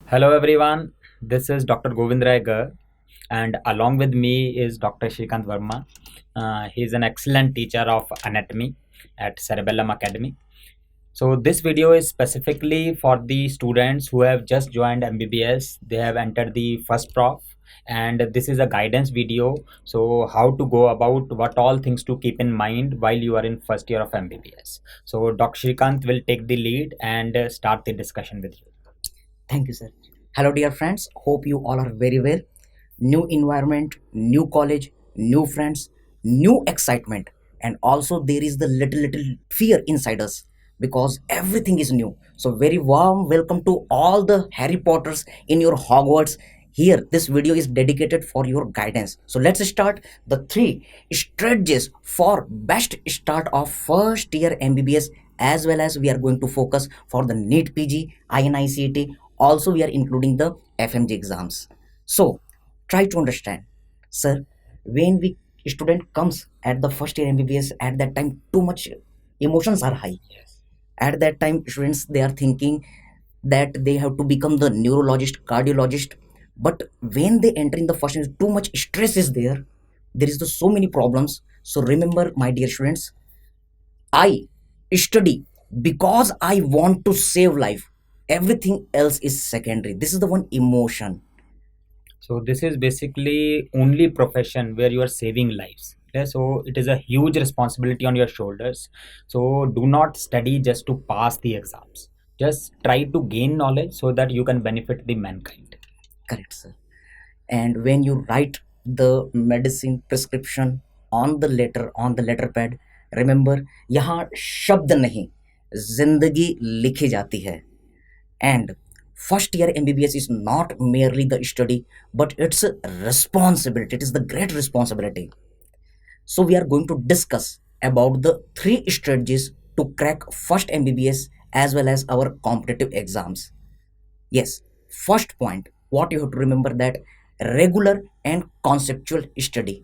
Hello everyone, this is Dr. Govind Rai Gar, and along with me is Dr. Shrikant Verma. He is an excellent teacher of anatomy at Cerebellum Academy. So this video is specifically for the students who have just joined MBBS. They have entered the first prof, and this is a guidance video. So how to go about, what all things to keep in mind while you are in first year of MBBS. So Dr. Shrikant will take the lead and start the discussion with you. Thank you, sir. Hello, dear friends. Hope you all are very well. New environment, new college, new friends, new excitement, and also there is the little fear inside us because everything is new. So, very warm welcome to all the Harry Potters in your Hogwarts. Here, this video is dedicated for your guidance. So, let's start the three strategies for best start of first year MBBS, as well as we are going to focus for the NEET PG, INICET. Also, we are including the FMG exams. So, try to understand, sir. When we student comes at the first year MBBS, at that time, too much emotions are high. At that time, students they are thinking that they have to become the neurologist, cardiologist. But when they enter in the first year, too much stress is there. There is the, so many problems. So remember, my dear students, I study because I want to save life. Everything else is secondary. This is the one emotion. So this is basically only profession where you are saving lives. Yeah, so it is a huge responsibility on your shoulders. So do not study just to pass the exams. Just try to gain knowledge so that you can benefit the mankind. Correct, sir. And when you write the medicine prescription on the letter pad, remember यहाँ शब्द नहीं जिंदगी लिखी जाती है. And first year MBBS is not merely the study, but it's a responsibility. It is the great responsibility. So we are going to discuss about the three strategies to crack first MBBS as well as our competitive exams. Yes, first point, what you have to remember that regular and conceptual study.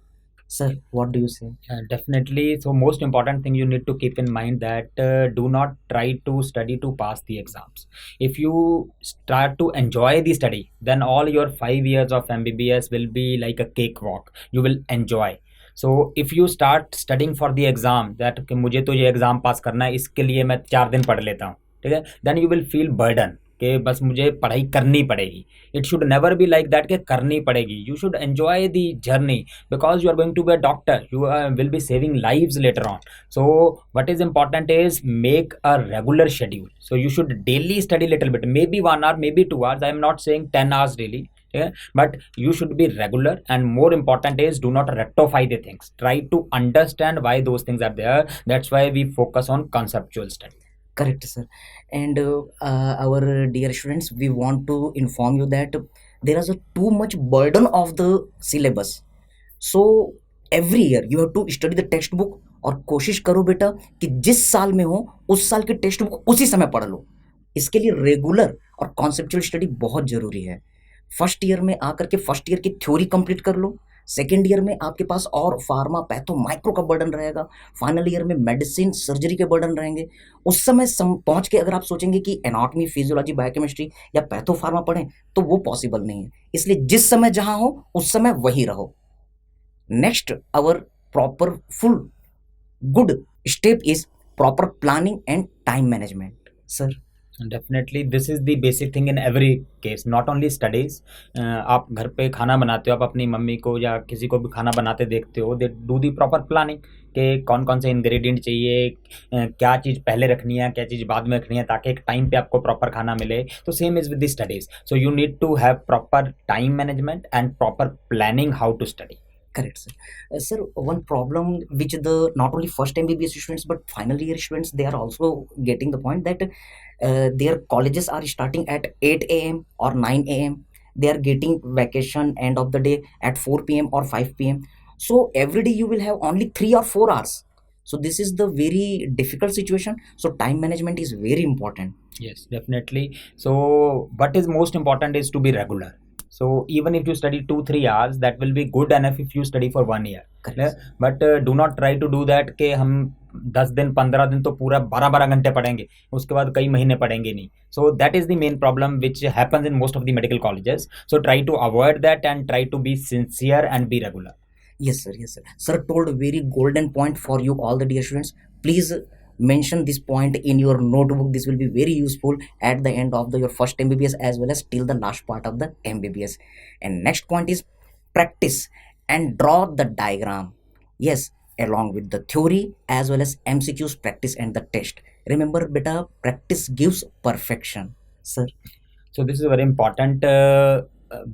Sir, what do you say? Definitely. So most important thing you need to keep in mind that do not try to study to pass the exams. If you start to enjoy the study, then all your 5 years of MBBS will be like a cakewalk. You will enjoy. So if you start studying for the exam that कि मुझे तो ये exam पास करना है इसके लिए मैं 4 दिन पढ़ लेता हूँ, ठीक है, then you will feel burden कि बस मुझे पढ़ाई करनी पड़ेगी. It should never be like that कि करनी पड़ेगी. You should enjoy the journey because you are going to be a doctor. You will be saving lives later on. So what is important is make a regular schedule. So you should daily study little bit, maybe 1 hour, maybe 2 hours. I am not saying 10 hours daily, yeah, but you should be regular, and more important is do not rectify the things. Try to understand why those things are there. That's why we focus on conceptual study. Correct, sir. And our dear students, we want to inform you that there is a too much burden of the syllabus. So every year you have to study the text book और कोशिश करो बेटा कि जिस साल में हो उस साल की टेक्स्ट बुक उसी समय पढ़ लो. इसके लिए रेगुलर और कॉन्सेप्चुअल स्टडी बहुत जरूरी है. फर्स्ट ईयर में आकर के फर्स्ट ईयर की थ्योरी कंप्लीट कर लो. सेकेंड ईयर में आपके पास और फार्मा पैथो माइक्रो का बर्डन रहेगा. फाइनल ईयर में मेडिसिन सर्जरी के बर्डन रहेंगे. उस समय पहुंच के अगर आप सोचेंगे कि एनाटॉमी फिजियोलॉजी बायोकेमिस्ट्री या पैथो फार्मा पढ़ें तो वो पॉसिबल नहीं है. इसलिए जिस समय जहां हो उस समय वही रहो. Next our proper full good step is proper planning and time management. Sir definitely this is the basic thing in every case, not only studies. आप घर पे खाना बनाते हो, आप अपनी मम्मी को या किसी को भी खाना बनाते देखते हो, they do the proper planning कि कौन कौन से इंग्रेडिएंट चाहिए, क्या चीज़ पहले रखनी है, क्या चीज़ बाद में रखनी है, ताकि एक टाइम पे आपको प्रॉपर खाना मिले. तो same is with the studies. So you need to have proper time management and proper planning how to study. correct, sir. Sir, one problem which the not only first MBBS students but final year students they are also getting the point that their colleges are starting at 8 a.m. or 9 a.m. They are getting vacation end of the day at 4 p.m. or 5 p.m. So every day you will have only 3 or 4 hours. So this is the very difficult situation. So time management is very important. Yes, definitely. So what is most important is to be regular. So even if you study 2-3 hours, that will be good enough if you study for 1 year. Correct. But do not try to do that कि हम 10 दिन 15 दिन तो पूरा 12 घंटे पढ़ेंगे, उसके बाद कई महीने पढ़ेंगे नहीं. So that is the main problem which happens in most of the medical colleges. So try to avoid that and try to be sincere and be regular. Yes, sir. Yes, sir. Sir told a very golden point for you, all the dear students. Please mention this point in your notebook. This will be very useful at the end of your first MBBS as well as till the last part of the MBBS. And next point is practice and draw the diagram. Yes, along with the theory as well as MCQs practice and the test. Remember, beta, practice gives perfection. Sir. So this is very important.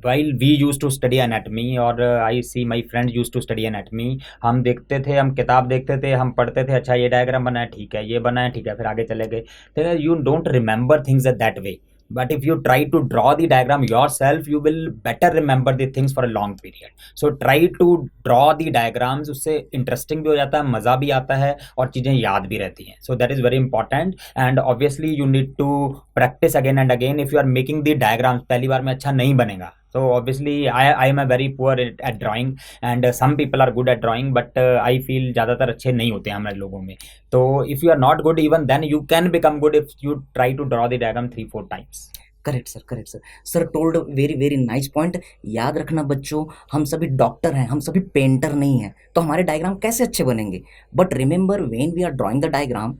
While we used to study anatomy और I see my friends used to study anatomy, हम देखते थे, हम किताब देखते थे, हम पढ़ते थे, अच्छा ये डायग्राम बना है, ठीक है, ये बना है, ठीक है, फिर आगे चले गए. तो you don't remember things that way. But if you try to draw the diagram yourself, you will better remember the things for a long period. So try to draw the diagrams. उससे interesting भी हो जाता है, मज़ा भी आता है और चीज़ें याद भी रहती हैं. So that is very important. And obviously you need to practice again and again. If you are making the diagrams, पहली बार में अच्छा नहीं बनेगा. So obviously I am a very poor at drawing and some people are good at drawing, but I feel ज़्यादातर अच्छे नहीं होते हैं हमारे लोगों में. So if you are not good, even then you can become good if you try to draw the diagram 3-4 times. Correct sir, correct sir. Sir told very very nice point. याद रखना बच्चों, हम सभी डॉक्टर हैं, हम सभी painter नहीं हैं, तो हमारे डायग्राम कैसे अच्छे बनेंगे. But remember, when we are drawing the diagram,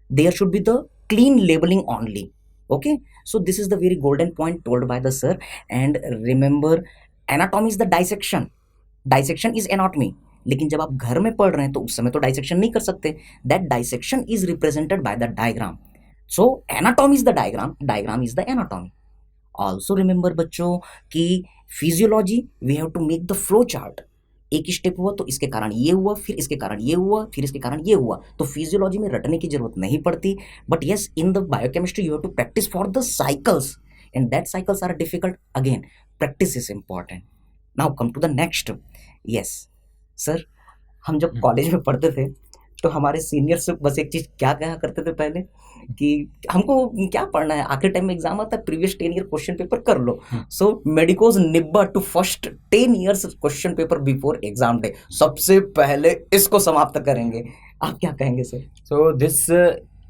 there should be the clean labelling only. Okay, so this is the very golden point told by the sir. And remember, anatomy is the dissection. Dissection is anatomy. लेकिन जब आप घर में पढ़ रहे हैं तो उस समय तो डाइसेक्शन नहीं कर सकते. That dissection is represented by the diagram. So anatomy is the diagram, diagram is the anatomy. Also remember बच्चों कि physiology we have to make the flow chart. एक ही स्टेप हुआ तो इसके कारण ये हुआ, फिर इसके कारण ये हुआ, फिर इसके कारण ये हुआ. तो फिजियोलॉजी में रटने की जरूरत नहीं पड़ती. But yes, in the biochemistry you have to practise for the cycles, and that cycles are difficult. Again, practice is important. Now come to the next. Yes sir, हम जब कॉलेज में पढ़ते थे तो हमारे सीनियर्स से बस एक चीज़ क्या कहा करते थे पहले कि हमको क्या पढ़ना है, आखिरी टाइम में एग्जाम आता है, प्रीवियस 10 ईयर क्वेश्चन पेपर कर लो. सो मेडिकोज निब्बा to first 10 years question paper before exam day. सबसे पहले इसको समाप्त करेंगे. आप क्या कहेंगे sir? So this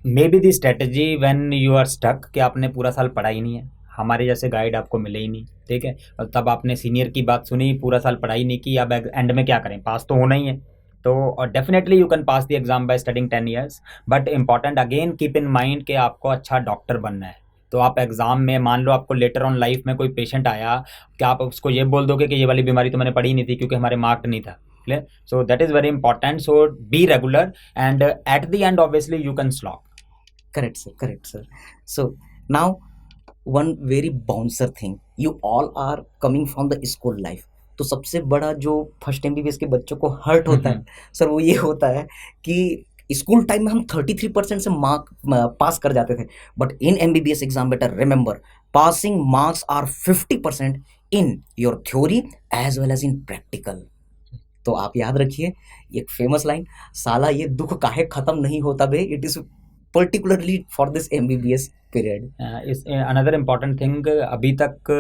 may be the strategy when you are stuck कि आपने पूरा साल पढ़ा ही नहीं है, हमारे जैसे गाइड आपको मिले ही नहीं, ठीक है, और तब आपने सीनियर की बात सुनी, पूरा साल पढ़ाई नहीं की, अब एंड में क्या करें, पास तो होना ही है. तो और definitely you can pass the exam by studying 10 years. But important again keep in mind कि आपको अच्छा डॉक्टर बनना है. तो आप एग्जाम में मान लो आपको लेटर ऑन लाइफ में कोई पेशेंट आया, क्या आप उसको ये बोल दोगे कि ये वाली बीमारी तो मैंने पढ़ी नहीं थी क्योंकि हमारे मार्क नहीं था. Clear? So that is very important. So be regular and at the end obviously you can slog. Correct sir, correct sir. So now one very bouncer thing, you all are coming from the school life. तो सबसे बड़ा जो first MBBS के बच्चों को hurt होता है sir, वो ये होता है कि स्कूल टाइम में हम 33% से मार्क पास कर जाते थे. But in MBBS exam better remember, passing marks are 50% in your theory as well as in practical. तो आप याद रखिए एक फेमस लाइन, साला ये दुख काहे खत्म नहीं होता बे. It is particularly for this MBBS period. Is another important thing. अभी तक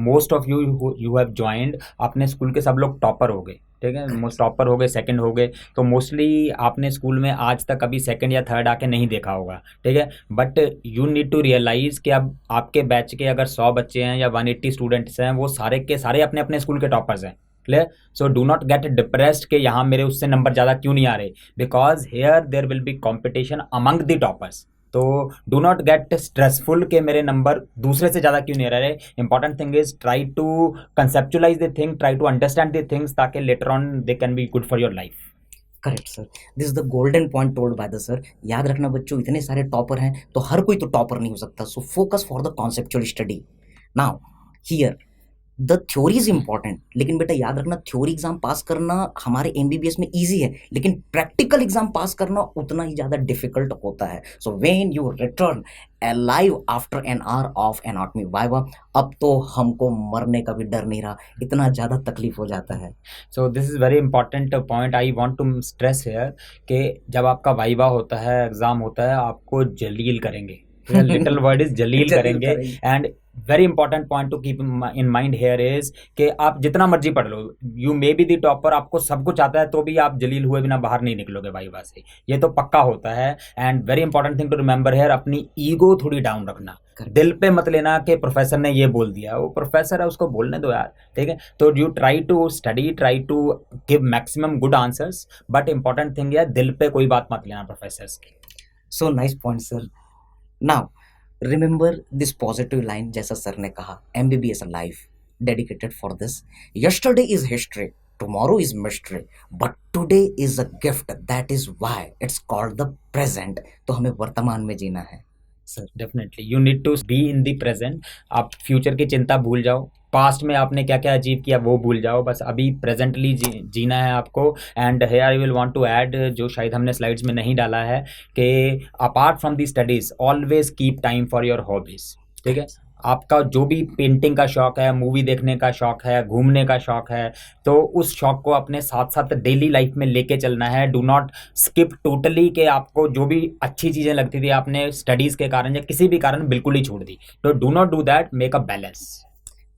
most of you have joined, अपने स्कूल के सब लोग टॉपर हो गए, ठीक है, मोस्ट टॉपर हो गए, सेकंड हो गए. तो मोस्टली आपने स्कूल में आज तक कभी सेकंड या थर्ड आके नहीं देखा होगा, ठीक है. But you need to realise कि अब आपके बैच के अगर 100 बच्चे हैं या 180 स्टूडेंट्स हैं, वो सारे के सारे अपने अपने स्कूल के टॉपर्स हैं. Clear? So do not get depressed कि यहाँ मेरे उससे नंबर ज़्यादा क्यों नहीं आ रहे, because here there will be competition among the toppers. तो डू नॉट गेट स्ट्रेसफुल कि मेरे नंबर दूसरे से ज़्यादा क्यों नहीं आ रहे. Important thing is try to conceptualise the thing, try to understand the things, ताकि later on they can be good for your life. Correct sir, this is the golden point told by the sir. याद रखना बच्चों, इतने सारे topper हैं तो हर कोई तो टॉपर नहीं हो सकता. So focus for the conceptual study. Now here the theory is important, लेकिन बेटा याद रखना थ्योरी एग्जाम पास करना हमारे MBBS में ईजी है, लेकिन प्रैक्टिकल एग्जाम पास करना उतना ही ज़्यादा डिफिकल्ट होता है. So when you return alive after an hour of anatomy viva, अब तो हमको मरने का भी डर नहीं रहा, इतना ज़्यादा तकलीफ हो जाता है. So this is very important point I want to stress here कि जब आपका वाइवा होता है, एग्ज़ाम होता है, आपको जलील करेंगे. लिटिल वर्ड इज जलील करेंगे. And very important point to keep in mind here is कि आप जितना मर्जी पढ़ लो, you may be the topper, आपको सब कुछ आता है तो भी आप जलील हुए बिना बाहर नहीं निकलोगे वाइवा से, ये तो पक्का होता है। And very important thing to remember here, अपनी ईगो थोड़ी डाउन रखना, दिल पे मत लेना कि प्रोफेसर ने ये बोल दिया, वो प्रोफेसर है उसको बोलने दो यार, ठीक है। तो you try to study, try to give maximum good answers, but important thing है दिल पे कोई बात मत लेना प्रोफेसर्स की। So nice point sir. Now remember this positive line, जैसा सर ने कहा, MBBS life dedicated for this. Yesterday is history, tomorrow is mystery, but today is a gift, that is why it's called the present. तो हमें वर्तमान में जीना है sir. Definitely you need to be in the present. आप future की चिंता भूल जाओ, पास्ट में आपने क्या क्या अचीव किया वो भूल जाओ, बस अभी प्रेजेंटली जीना है आपको। And here I will want to add, जो शायद हमने स्लाइड्स में नहीं डाला है, कि apart from the studies always keep time for your hobbies, ठीक है। आपका जो भी पेंटिंग का शौक है, मूवी देखने का शौक है, घूमने का शौक है, तो उस शौक को अपने साथ साथ डेली लाइफ में लेके चलना है। डू नॉट स्किप टोटली कि आपको जो भी अच्छी चीज़ें लगती थी आपने स्टडीज़ के कारण या किसी भी कारण बिल्कुल ही छोड़ दी, तो do not do that, make a balance.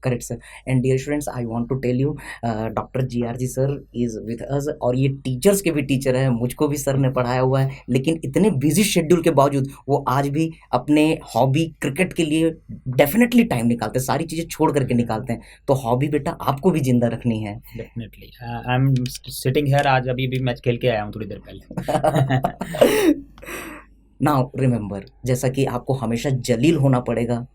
Correct sir. And dear students, I want to tell you, doctor GRG sir is with us, और ये टीचर्स के भी टीचर हैं, मुझको भी सर ने पढ़ाया हुआ है, लेकिन इतने बिजी शेड्यूल के बावजूद वो आज भी अपने हॉबी क्रिकेट के लिए डेफिनेटली टाइम निकालते हैं, सारी चीज़ें छोड़ करके निकालते हैं। तो हॉबी बेटा आपको भी जिंदा रखनी है। Definitely I am sitting here, आज अभी भी मैच खेल के आया हूँ थोड़ी देर पहले। नाउ रिमेंबर, जैसा कि आपको हमेशा जलील होना पड़ेगा,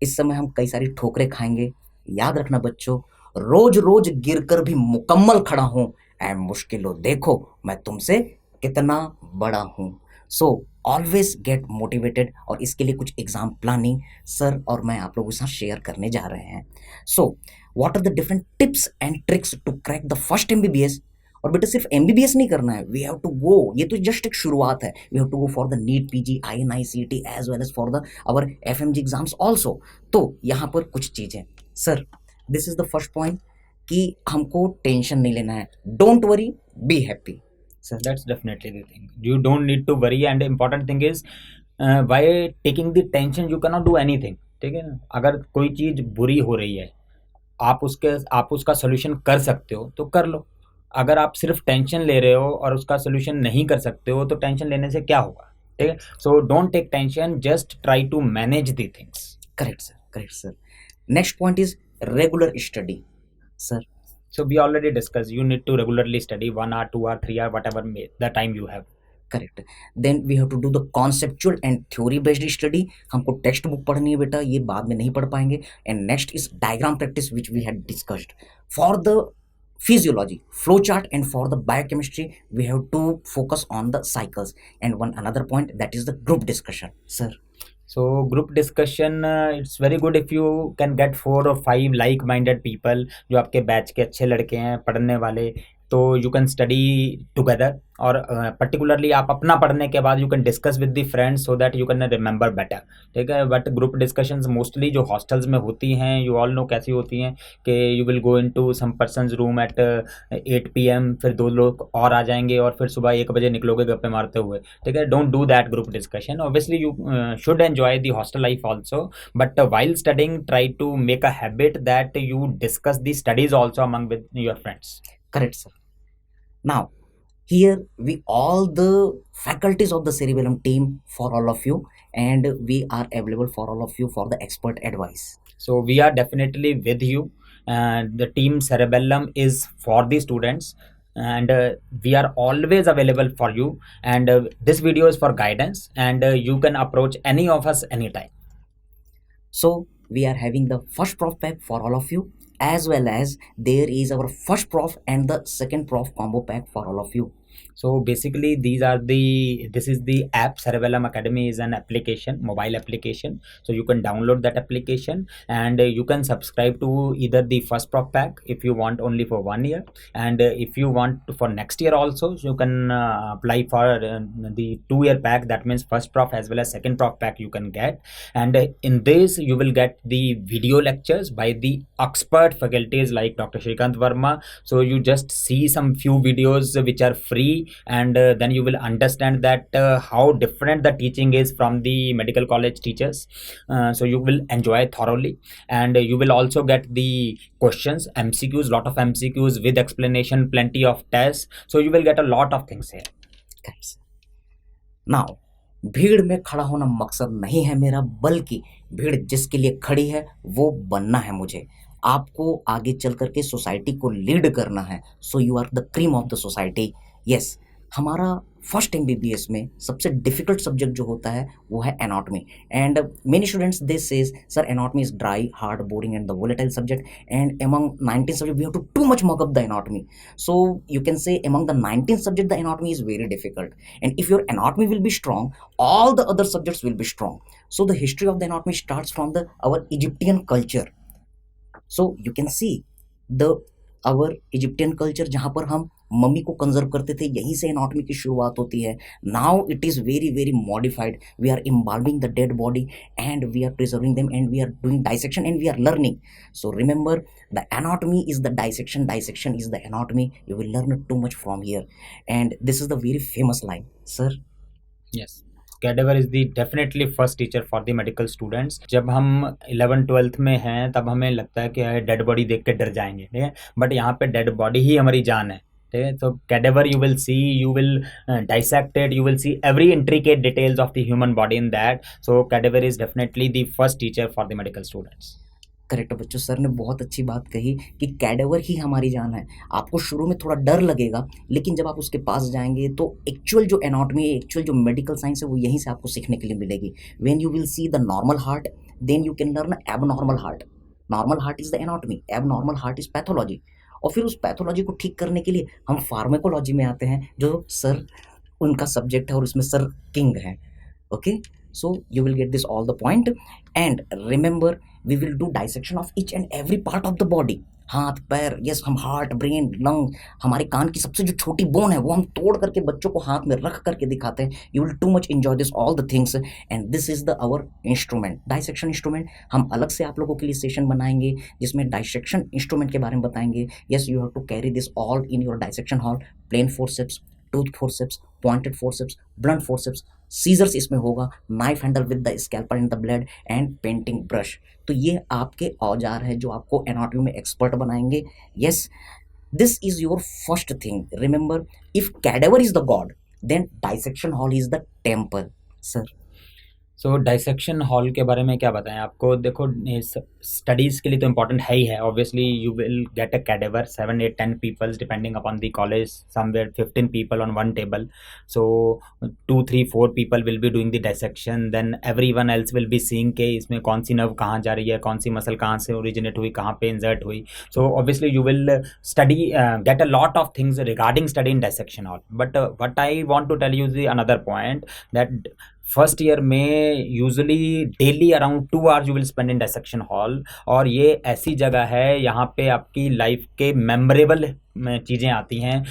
इस समय हम कई सारी ठोकरें खाएंगे। याद रखना बच्चों, रोज रोज गिरकर भी मुकम्मल खड़ा हूं, ऐ मुश्किलों देखो मैं तुमसे कितना बड़ा हूं। सो ऑलवेज गेट मोटिवेटेड, और इसके लिए कुछ एग्जाम प्लानिंग सर और मैं आप लोगों के साथ शेयर करने जा रहे हैं। So what are the different tips and tricks to crack the first MBBS। और बेटा सिर्फ MBBS नहीं करना है, वी हैव टू गो, ये तो जस्ट एक शुरुआत है, we have to go for the NEET, PG, INI, CET as well as for the our FMG exams also. तो यहाँ पर कुछ चीज़ें sir, this is the first point, कि हमको टेंशन नहीं लेना है, don't worry, be happy sir. That's definitely the thing. You don't need to worry, and important thing is by taking the tension you cannot do anything. ठीक है ना, अगर कोई चीज़ बुरी हो रही है, आप उसका सोल्यूशन कर सकते हो तो कर लो। अगर आप सिर्फ टेंशन ले रहे हो और उसका सोल्यूशन नहीं कर सकते हो, तो टेंशन लेने से क्या होगा, ठीक है। So don't take tension, just try to manage the things. Correct sir, correct sir. Next point is regular study sir. So we already discussed, you need to regularly study 1 hour, 2 hour, 3 hour, whatever the time you have. Correct. Then we have to do the conceptual and theory based study. हमको textbook पढ़नी है बेटा, ये बाद में नहीं पढ़ पाएंगे। And next is diagram practice which we had discussed. For the physiology, flow chart, and for the biochemistry we have to focus on the cycles. And one another point, that is the group discussion sir. So group discussion, it's very good if you can get 4 or 5 like minded people, जो आपके batch के अच्छे लड़के हैं पढ़ने वाले, तो you can study together. और पर्टिकुलरली आप अपना पढ़ने के बाद you can discuss with the friends so that you can remember better, ठीक है। बट ग्रुप डिस्कशंस मोस्टली जो हॉस्टल्स में होती हैं, यू ऑल नो कैसी होती हैं, कि you will go into some persons room at 8 PM, फिर 2 लोग और आ जाएंगे और फिर सुबह 1 बजे निकलोगे गप्पे मारते हुए, ठीक है। Don't do that group discussion. Obviously you should enjoy the hostel life also, but while studying try to make a habit that you discuss the studies also among with your friends. Correct sir. Now here we all the faculties of the Cerebellum team for all of you, and we are available for all of you for the expert advice. So we are definitely with you, and the team Cerebellum is for the students, and we are always available for you, and this video is for guidance, and you can approach any of us anytime. So we are having the first prof pack for all of you, as well as there is our first prof and the second prof combo pack for all of you. So basically this is the app. Cerebellum Academy is an application, mobile application, so you can download that application, and you can subscribe to either the first prof pack if you want only for 1 year, and if you want for next year also, so you can apply for the 2-year pack. That means first prof as well as second prof pack you can get, and in this you will get the video lectures by the expert faculties like Dr. Shrikant Verma. So you just see some few videos which are free study, and then you will understand that how different the teaching is from the medical college teachers. So you will enjoy thoroughly, and you will also get the questions, MCQs, lot of MCQs with explanation, plenty of tests. So you will get a lot of things here. Correct. Now भीड़ में खड़ा होना मकसद नहीं है मेरा, बल्कि भीड़ जिसके लिए खड़ी है वो बनना है मुझे। आपको आगे चल करके सोसाइटी को लीड करना है, so you are the cream of the society. Yes, हमारा फर्स्ट एमबीबीएस में सबसे डिफिकल्ट सब्जेक्ट जो होता है वो है anatomy, and many students they says sir anatomy is dry, hard, boring and the volatile subject, and among 19 subject we have to too much mock up the anatomy. So you can say among the 19 subject the anatomy is very difficult, and if your anatomy will be strong, all the other subjects will be strong. So the history of the anatomy starts from the our Egyptian culture. So you can see the our Egyptian culture, जहाँ पर हम mummy को conserve करते थे, यहीं से anatomy की शुरुआत होती है। Now it is very very modified, we are embalming the dead body and we are preserving them and we are doing dissection and we are learning. So remember, the anatomy is the dissection, dissection is the anatomy, you will learn too much from here, and this is the very famous line sir. Yes. Cadaver is the definitely first teacher for the medical students. जब हम 11th-12th में हैं तब हमें लगता है कि dead body देख के डर जाएंगे, ठीक है, बट यहाँ पे डेड बॉडी ही हमारी जान है, ठीक है। तो cadaver you will see, you will dissect it, you will see every intricate details of the human body in that. So cadaver is definitely the first teacher for the medical students. Correct बच्चों, sir ने बहुत अच्छी बात कही कि cadaver ही हमारी जान है। आपको शुरू में थोड़ा डर लगेगा, लेकिन जब आप उसके पास जाएंगे तो एक्चुअल जो एनाटॉमी, एक्चुअल जो मेडिकल साइंस है वो यहीं से आपको सीखने के लिए मिलेगी। When you will see the normal heart, then you can learn abnormal heart. Normal heart is the anatomy, abnormal heart is pathology, और फिर उस पैथोलॉजी को ठीक करने के लिए हम फार्माकोलॉजी में आते हैं, जो सर उनका सब्जेक्ट है और उसमें सर किंग है। Okay, so you will get this all the point, and remember we will do dissection of each and every part of the body, हाथ पैर, यस, हम हार्ट, ब्रेन, लंग, हमारे कान की सबसे जो छोटी बोन है वो हम तोड़ करके बच्चों को हाथ में रख करके दिखाते हैं। You will too much enjoy this all the things, and this is the our instrument, dissection instrument. हम अलग से आप लोगों के लिए सेशन बनाएंगे जिसमें डाइसेक्शन इंस्ट्रूमेंट के बारे में बताएंगे। Yes, you have to carry this all in your dissection hall, plain forceps, tooth forceps, pointed forceps, blunt forceps, scissors इसमें होगा, knife handle with the scalpel and the blade, and painting brush. तो ये आपके औजार है जो आपको anatomy में एक्सपर्ट बनाएंगे। Yes, this is your first thing. Remember, if cadaver is the god, then dissection hall is the temple. Sir, so dissection hall के बारे में क्या बताएं आपको। देखो, स्टडीज़ के लिए तो इम्पोर्टेंट है ही है, obviously you will get a cadaver, 7, 8, 10 peoples depending upon the college, somewhere 15 people on one table. So 2, 3, 4 people will be doing the dissection, then every one else will be seeing के इसमें कौन सी nerve कहाँ जा रही है, कौन सी muscle कहाँ से ओरिजिनेट हुई, कहाँ पे इंसर्ट हुई। So obviously you will study, get a lot of things regarding study in dissection hall. But what I want to tell you the another point, that first year में usually daily around 2 hours you will spend in dissection hall, और ये ऐसी जगह है यहाँ पे आपकी life के मेमोरेबल चीज़ें आती हैं।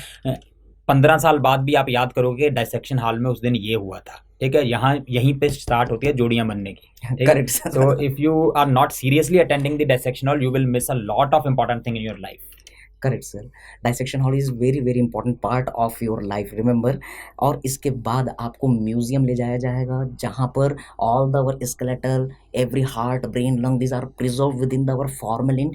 15 साल बाद भी आप याद करोगे डाइसेक्शन हॉल में उस दिन ये हुआ था, ठीक है। यहाँ यहीं पे स्टार्ट होती है जोड़ियाँ बनने की। Correct. So if you are not seriously attending the dissection hall, you will miss a lot of important thing in your life. Correct sir, dissection hall is very very important part of your life, remember. और इसके बाद आपको museum ले जाया जाएगा जहाँ पर all the our skeletal, every heart, brain, lung, these are preserve within the our formalin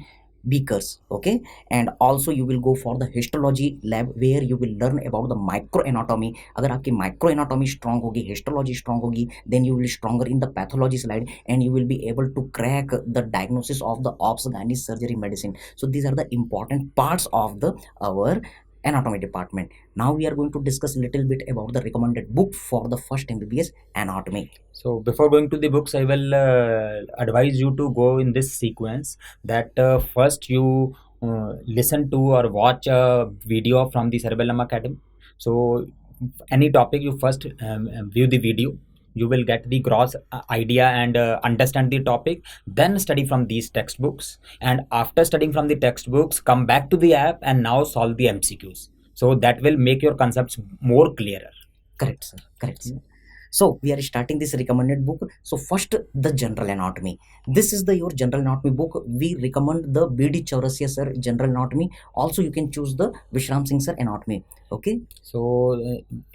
beakers, okay, and also you will go for the histology lab where you will learn about the microanatomy. अगर आपकी microanatomy strong होगी, histology strong होगी, then you will stronger in the pathology slide and you will be able to crack the diagnosis of the obs, gynae, surgery, medicine. So these are the important parts of the our anatomy department. Now we are going to discuss a little bit about the recommended book for the first MBBS anatomy. So before going to the books, I will advise you to go in this sequence, that first you listen to or watch a video from the Cerebellum Academy. So any topic you first view the video, you will get the gross idea and understand the topic, then study from these textbooks, and after studying from the textbooks, come back to the app and now solve the MCQs. So that will make your concepts more clearer. Correct sir, correct sir. So we are starting this recommended book. So first, the general anatomy. This is the your general anatomy book. We recommend the BD Chaurasia sir general anatomy. Also you can choose the Vishram Singh sir anatomy. Okay. So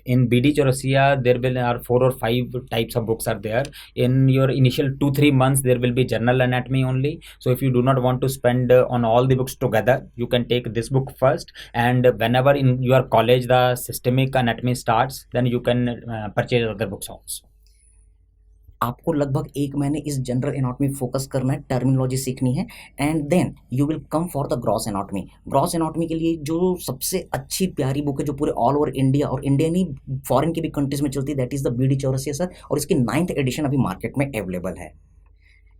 in BD Chaurasia, there will are 4 or 5 types of books are there. In your initial 2-3 months, there will be general anatomy only. So if you do not want to spend on all the books together, you can take this book first, and whenever in your college the systemic anatomy starts, then you can purchase other books also. आपको लगभग 1 महीने इस general anatomy focus करना है, terminology सीखनी है, and then you will come for the gross anatomy. Gross anatomy के लिए जो सबसे अच्छी प्यारी बुक है जो पूरे ऑल ओवर इंडिया और इंडिया नहीं फॉरेन की भी कंट्रीज में चलती है, that is the BD Chaurasia sir, और इसकी 9th एडिशन अभी मार्केट में अवेलेबल है।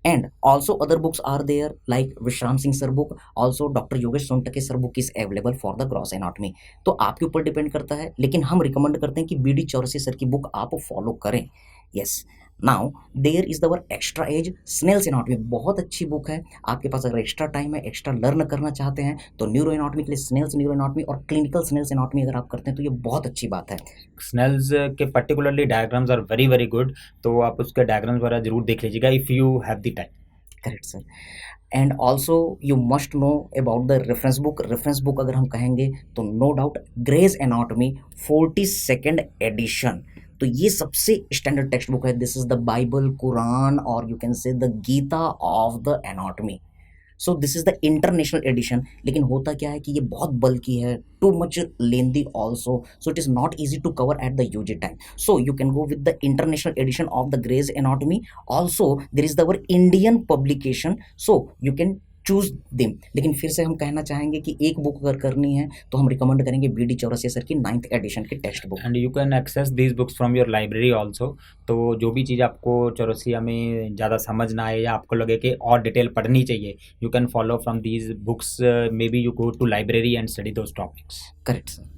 And also other books are there like Vishram Singh sir book, also doctor Yogesh Sontakke sir book is available for the gross anatomy. तो आपके ऊपर डिपेंड करता है, लेकिन हम रिकमेंड करते हैं कि BD चौरसिया सर की बुक आप फॉलो करें। यस, नाउ देयर इज दवर एक्स्ट्रा एज स्नेल्स एनाटॉमी, बहुत अच्छी बुक है। आपके पास अगर एक्स्ट्रा टाइम है, एक्स्ट्रा लर्न करना चाहते हैं, तो न्यूरो एनाटॉमी के लिए स्नेल्स न्यूरो एनाटॉमी और क्लिनिकल स्नेल्स एनाटॉमी अगर आप करते हैं तो ये बहुत अच्छी बात है। स्नेल्स के particularly diagrams are very very good, तो आप उसके डायग्राम्स वगैरह जरूर देख लीजिएगा if you have the time. Correct sir. And also you must know about the reference book. Reference book अगर हम कहेंगे तो no doubt Gray's anatomy 42nd edition, तो ये सबसे स्टैंडर्ड टेक्स्ट बुक है। This is the Bible, Quran और you can say the Gita of the anatomy. So this is the international edition. लेकिन होता क्या है कि ये बहुत बल्कि है, too much lengthy also, so it is not easy to cover at the UG time. So you can go with the international edition of the Gray's anatomy. Also there is the other Indian publication, so you can choose them. लेकिन फिर से हम कहना चाहेंगे कि एक book अगर करनी है तो हम रिकमेंड करेंगे BD चौरसिया सर की 9th एडिशन की text book. And you can access these books from your library also. तो जो भी चीज़ आपको चौरसिया में ज़्यादा समझ ना आए या आपको लगे कि और डिटेल पढ़नी चाहिए, you can follow from these books, may be you go to library and study those topics. Correct sir.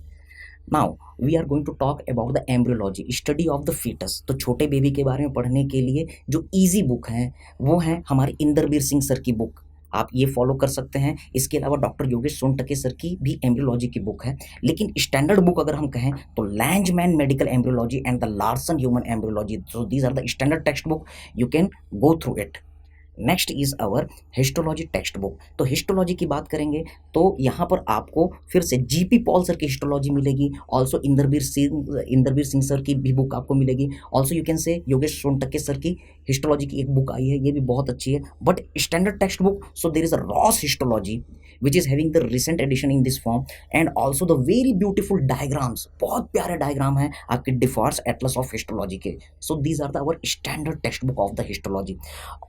Now we are going to talk about the embryology, study of the foetus. तो छोटे baby के बारे में पढ़ने के लिए जो easy book हैं वो हैं हमारे इंदरबीर सिंह सर की बुक, आप ये फॉलो कर सकते हैं। इसके अलावा डॉक्टर योगेश सोनटके सर की भी एम्ब्रियोलॉजी की बुक है। लेकिन स्टैंडर्ड बुक अगर हम कहें तो Langman medical embryology and the Larsen human embryology, so these are the standard text book, you can go through it. Next is our histology text book. तो हिस्टोलॉजी की बात करेंगे तो यहाँ पर आपको फिर से GP पॉल सर की हिस्टोलॉजी मिलेगी, ऑल्सो इंदरबीर सिंह सर की भी बुक आपको मिलेगी, ऑल्सो यू कैन से योगेश सोनटके सर की हिस्टोलॉजी की एक बुक आई है, ये भी बहुत अच्छी है, but standard text book. So there is a Ross histology which is having the recent edition in this form, and also the very beautiful diagrams, बहुत प्यारे डायग्राम हैं आपके डिफॉर्स एटलस ऑफ हिस्टोलॉजी के। So these are the our standard text book of the histology.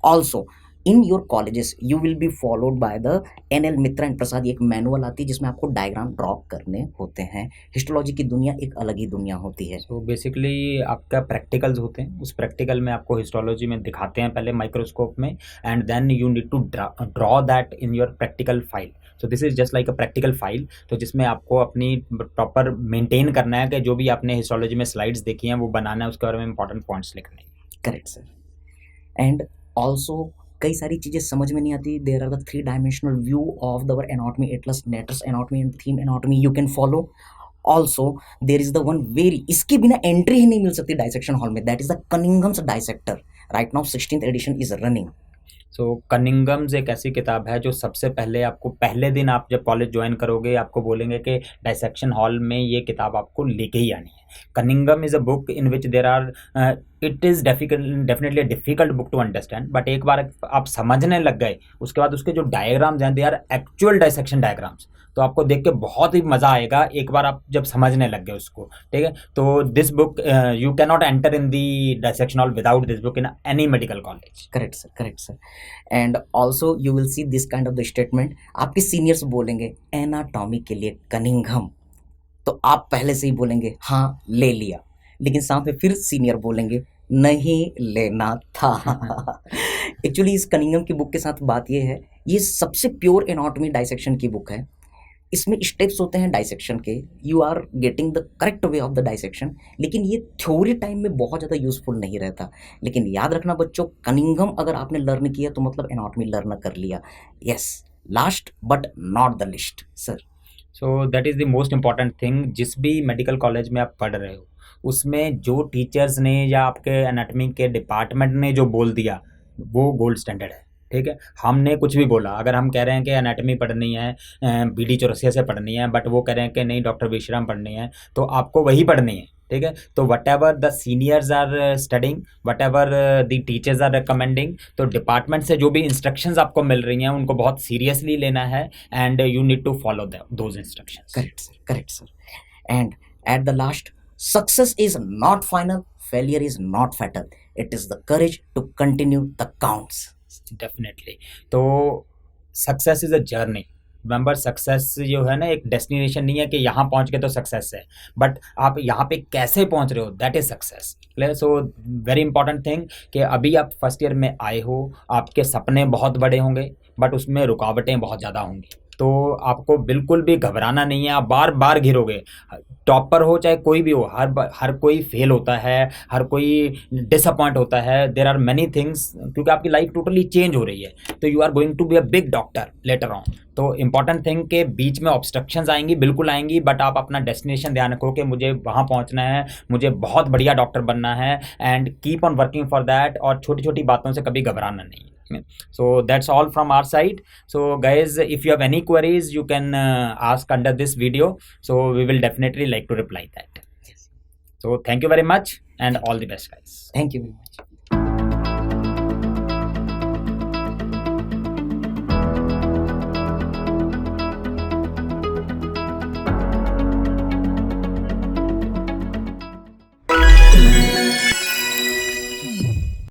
Also in your colleges you will be followed by the NL Mitra and Prasad, एक manual आती है जिसमें आपको डायग्राम ड्रॉ करने होते हैं। हिस्टोलॉजी की दुनिया एक अलग ही दुनिया होती है। तो बेसिकली आपका प्रैक्टिकल्स होते हैं, उस प्रैक्टिकल में आपको हिस्टोलॉजी में दिखाते हैं पहले माइक्रोस्कोप में, and then you need to draw that in your practical file. So this is just like a practical file, तो जिसमें आपको अपनी प्रॉपर मेंटेन करना है कि जो भी आपने हिस्टोलॉजी में स्लाइड्स देखी हैं वो बनाना है, उसके बारे में इंपॉर्टेंट पॉइंट्स लिखने हैं। Correct sir. एंड ऑल्सो कई सारी चीज़ें समझ में नहीं आती, there are the 3 dimensional view of the other anatomy atlas, Netter's anatomy and Thieme anatomy, you can follow. Also there is the one very, इसके बिना एंट्री ही नहीं मिल सकती डाइसेक्शन हॉल में, that is the Cunningham's dissector. Right now 16th edition is running. So Cunningham's एक ऐसी किताब है जो सबसे पहले आपको, पहले दिन आप जब कॉलेज ज्वाइन करोगे आपको बोलेंगे कि डाइसेक्शन हॉल में ये किताब आपको लेके ही आनी है। Cunningham is a book in which there are, it is definitely a difficult book to understand, but एक बार आप समझने लग गए उसके बाद उसके जो डायग्राम्स हैं they are actual dissection diagrams, तो आपको देख के बहुत ही मज़ा आएगा एक बार आप जब समझने लग गए उसको, ठीक है। तो this book, you can not enter in the dissection hall without this book in any medical college. Correct sir, correct sir. And also you will see this kind of the statement, आपके seniors बोलेंगे anatomy के लिए Cunningham, तो आप पहले से ही बोलेंगे हाँ ले लिया, लेकिन साथ में फिर सीनियर बोलेंगे नहीं लेना था। एक्चुअली इस कनिंघम की बुक के साथ बात ये है, ये सबसे प्योर एनाटॉमी डाइसेक्शन की बुक है। इसमें स्टेप्स होते हैं डाइसेक्शन के, you are getting the correct way of the dissection, लेकिन ये थ्योरी टाइम में बहुत ज़्यादा यूजफुल नहीं रहता। लेकिन याद रखना बच्चों, कनिंघम अगर आपने लर्न किया तो मतलब एनाटॉमी लर्न कर लिया। Yes, last but not the list sir. So that is the most important thing, जिस भी मेडिकल कॉलेज में आप पढ़ रहे हो उसमें जो टीचर्स ने या आपके एनाटॉमी के डिपार्टमेंट ने जो बोल दिया वो गोल्ड स्टैंडर्ड है, ठीक है, हमने कुछ भी बोला, अगर हम कह रहे हैं कि एनाटॉमी पढ़नी है, बीडी चौरसिया से पढ़नी है, बट वो कह रहे हैं कि नहीं डॉक्टर विश्राम पढ़नी है, तो आपको वही पढ़नी है। ठीक है, तो whatever the seniors are studying, whatever the teachers are recommending, तो डिपार्टमेंट से जो भी इंस्ट्रक्शंस आपको मिल रही हैं उनको बहुत सीरियसली लेना है, and you need to follow those instructions. Correct, sir. Correct, sir. And at the last, success is not final, failure is not fatal. It is the courage to continue the counts. Definitely. तो success is a journey. Remember, success जो है ना, एक destination नहीं है कि यहाँ पहुँच के तो सक्सेस है, बट आप यहाँ पे कैसे पहुँच रहे हो, that is success. So very important thing कि अभी आप फर्स्ट ईयर में आए हो, आपके सपने बहुत बड़े होंगे, बट उसमें रुकावटें बहुत ज़्यादा होंगी, तो आपको बिल्कुल भी घबराना नहीं है। आप बार बार गिरोगे, टॉपर हो चाहे कोई भी हो, हर कोई फेल होता है, हर कोई डिसअपॉइंट होता है, देर आर मैनी थिंग्स, क्योंकि आपकी लाइफ टोटली चेंज हो रही है, तो you are going to be a big doctor later on. तो इंपॉर्टेंट थिंग के बीच में ऑब्स्ट्रक्शंस आएंगी, बिल्कुल आएंगी, बट आप अपना डेस्टिनेशन ध्यान रखो कि मुझे वहाँ पहुँचना है, मुझे बहुत बढ़िया डॉक्टर बनना है, and keep on working for that, और छोटी छोटी बातों से कभी घबराना नहीं है। So that's all from our side. So guys, if you have any queries, you can ask under this video, so we will definitely like to reply that. Yes. So thank you very much, and all the best, guys. Thank you very much.